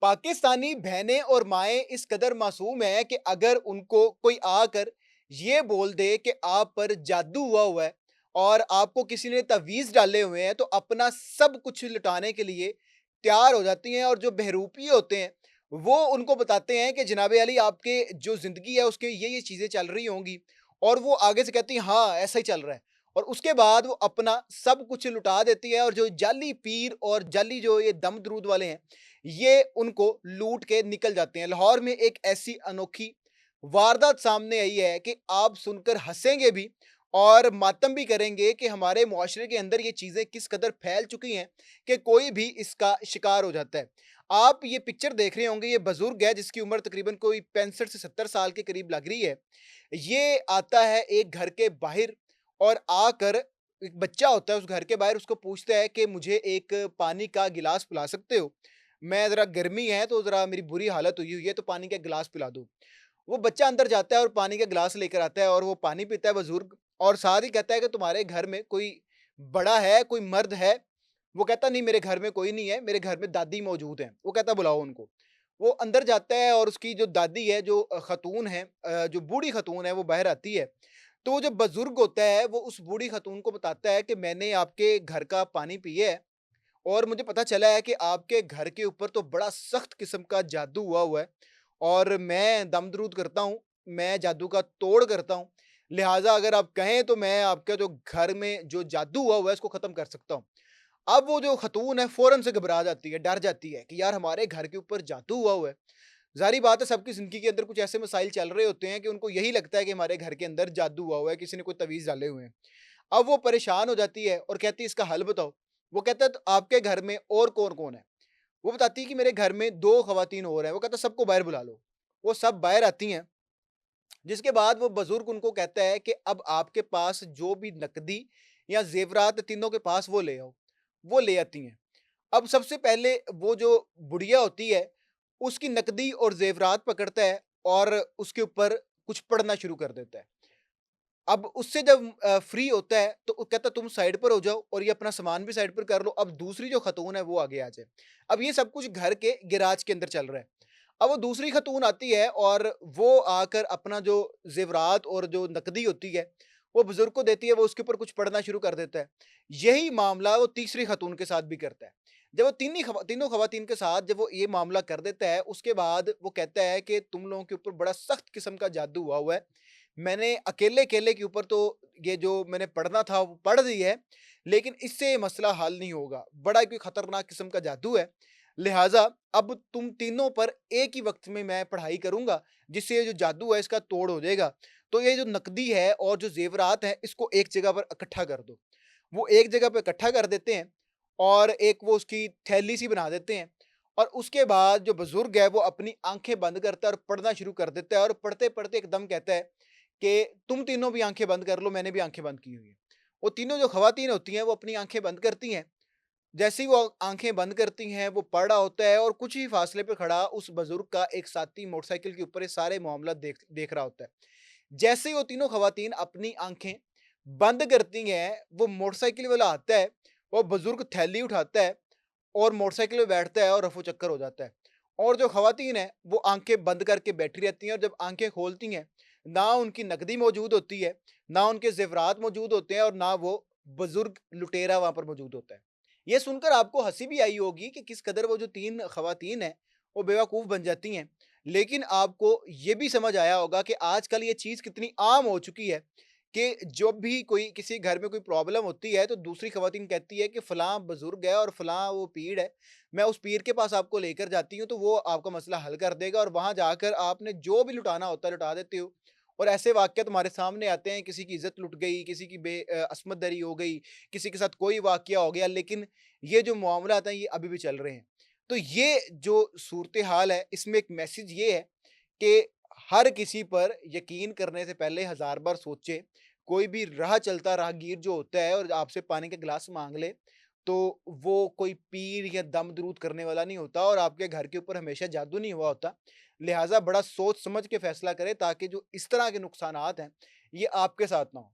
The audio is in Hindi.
पाकिस्तानी बहनें और माएँ इस कदर मासूम हैं कि अगर उनको कोई आकर ये बोल दे कि आप पर जादू हुआ है और आपको किसी ने तावीज़ डाले हुए हैं, तो अपना सब कुछ लुटाने के लिए तैयार हो जाती हैं और जो बहरूपिये होते हैं, वो उनको बताते हैं कि जनाब अली आपके जो ज़िंदगी है उसके ये चीज़ें चल रही होंगी और वो आगे से कहती हैं हाँ, ऐसा ही चल रहा है। और उसके बाद वो अपना सब कुछ लुटा देती है और जो जाली पीर और जाली जो ये दम दरूद वाले हैं, ये उनको लूट के निकल जाते हैं। लाहौर में एक ऐसी अनोखी वारदात सामने आई है कि आप सुनकर हँसेंगे भी और मातम भी करेंगे कि हमारे मुआशरे के अंदर ये चीज़ें किस कदर फैल चुकी हैं कि कोई भी इसका शिकार हो जाता है। आप ये पिक्चर देख रहे होंगे, ये बुज़ुर्ग है जिसकी उम्र तकरीबन कोई 65 से 70 साल के करीब लग रही है। ये आता है एक घर के बाहिर और आकर एक बच्चा होता है उस घर के बाहर, उसको पूछता है कि मुझे एक पानी का गिलास पिला सकते हो? मैं ज़रा गर्मी है तो ज़रा मेरी बुरी हालत हुई हुई है तो पानी का गिलास पिला दो। वो बच्चा अंदर जाता है और पानी का गिलास लेकर आता है और वो पानी पीता है बुज़ुर्ग और साथ ही कहता है कि तुम्हारे घर में कोई बड़ा है, कोई मर्द है? वो कहता नहीं मेरे घर में कोई नहीं है, मेरे घर में दादी मौजूद हैं। वो कहता बुलाओ उनको। वो अंदर जाता है और उसकी जो दादी है, जो ख़तून है, जो बूढ़ी ख़तून है वो बाहर आती है। तो वो जो बुज़ुर्ग होता है वो उस बूढ़ी ख़तून को बताता है कि मैंने आपके घर का पानी पिया है और मुझे पता चला है कि आपके घर के ऊपर तो बड़ा सख्त किस्म का जादू हुआ हुआ है और मैं दम-दरूद करता हूँ, मैं जादू का तोड़ करता हूँ। लिहाज़ा अगर आप कहें तो मैं आपका जो घर में जो जादू हुआ है इसको ख़त्म कर सकता हूँ। अब वो जो ख़तून है फ़ौरन से घबरा जाती है, डर जाती है कि यार हमारे घर के ऊपर जादू हुआ है। ज़ाहिर-सी बात है सबकी ज़िंदगी के अंदर कुछ ऐसे मसाइल चल रहे होते हैं कि उनको यही लगता है कि हमारे घर के अंदर जादू हुआ है, किसी ने कोई तवीज़ डाले हुए हैं। अब वो परेशान हो जाती है और कहती है इसका हल बताओ। वो कहता है तो आपके घर में और कौन-कौन है? वो बताती है कि मेरे घर में 2 ख़वातीन और हैं। वो कहता है सबको बाहर बुला लो। वो सब बाहर आती हैं, जिसके बाद वो बुज़ुर्ग उनको कहता है कि अब आपके पास जो भी नकदी या ज़ेवरात तीनों के पास वो ले आओ। वो ले आती हैं। अब सबसे पहले वो जो बुढ़िया होती है, उसकी नकदी और ज़ेवरात पकड़ता है और उसके ऊपर कुछ पढ़ना शुरू कर देता है। अब उससे जब फ्री होता है तो वो कहता है तुम साइड पर हो जाओ और ये अपना सामान भी साइड पर कर लो। अब दूसरी जो खतून है वो आगे आ जाए। अब ये सब कुछ घर के गैराज के अंदर चल रहा है। अब वो दूसरी खतून आती है और वो आकर अपना जो ज़ेवरात और जो नकदी होती है, वो बुज़ुर्ग को देती है, वो उसके ऊपर कुछ पढ़ना शुरू कर देता है। यही मामला वो तीसरी खतून के साथ भी करता है। जब वो तीनों खवातीन के साथ जब वो ये मामला कर देता है, उसके बाद वो कहता है कि तुम लोगों के ऊपर बड़ा सख्त किस्म का जादू हुआ हुआ है। मैंने अकेले-अकेले के ऊपर तो ये जो मैंने पढ़ना था वो पढ़ दी है, लेकिन इससे ये मसला हल नहीं होगा। बड़ा कोई खतरनाक किस्म का जादू है। लिहाज़ा अब तुम तीनों पर एक ही वक़्त में मैं पढ़ाई करूँगा, जिससे ये जो जादू है इसका तोड़ हो जाएगा। तो ये जो नकदी है और जो ज़ेवरात हैं इसको एक जगह पर इकट्ठा कर दो। वो एक जगह पे इकट्ठा कर देते हैं और एक वो उसकी थैली-सी बना देते हैं और उसके बाद जो बुज़ुर्ग है वो अपनी आँखें बंद करता है और पढ़ना शुरू कर देता है और पढ़ते-पढ़ते एकदम कहता है कि तुम तीनों भी आँखें बंद कर लो, मैंने भी आँखें बंद की हुई हैं। वो तीनों जो ख़वातीन होती हैं वो अपनी आँखें बंद करती हैं। जैसे ही वो आँखें बंद करती हैं, वो पढ़ रहा होता है और कुछ ही फासले पे खड़ा उस बुज़ुर्ग का एक साथी मोटरसाइकिल के ऊपर ये सारे मामला देख देख रहा होता है। जैसे ही वो तीनों ख़वातीन अपनी आँखें बंद करती हैं, वो मोटरसाइकिल वाला आता है, वो बुज़ुर्ग थैली उठाता है और मोटरसाइकिल पे बैठता है और रफू-चक्कर हो जाता है। और जो ख़वातीन हैं, वो आँखें बंद करके बैठी रहती हैं और जब आँखें खोलती हैं, ना उनकी नकदी मौजूद होती है, ना उनके ज़ेवरात मौजूद होते हैं और ना वो बुज़ुर्ग लुटेरा वहाँ पर मौजूद होता है। ये सुनकर आपको हँसी भी आई होगी कि किस कदर वो जो 3 ख़वातीन हैं, वो बेवकूफ़ बन जाती हैं। लेकिन आपको ये भी समझ आया होगा कि आजकल ये चीज़ कितनी आम हो चुकी है कि जब भी कोई किसी घर में कोई प्रॉब्लम होती है, तो दूसरी ख़वातीन कहती है कि फलाँ बुज़ुर्ग है और फलाँ वो पीर है, मैं उस पीर के पास आपको लेकर जाती हूँ, तो वो आपका मसला हल कर देगा और वहाँ जाकर आपने जो भी लुटाना होता है, लुटा देते हो। और ऐसे वाक़या तुम्हारे सामने आते हैं, किसी की इज़्ज़त लुट गई, किसी की अस्मत दरी हो गई, किसी के साथ कोई वाक़या हो गया, लेकिन ये जो मामलात हैं, ये अभी भी चल रहे हैं। तो ये जो सूरत-ए-हाल है, इसमें एक मैसेज ये है कि हर किसी पर यकीन करने से पहले हज़ार बार सोचें। कोई भी राह चलता राहगीर जो होता है और आपसे पानी का गिलास माँग ले, तो वो कोई पीर या दम-दरूद करने वाला नहीं होता और आपके घर के ऊपर हमेशा जादू नहीं हुआ होता। लिहाज़ा बड़ा सोच समझ के फ़ैसला करें ताकि जो इस तरह के नुकसानात हैं, ये आपके साथ ना हो।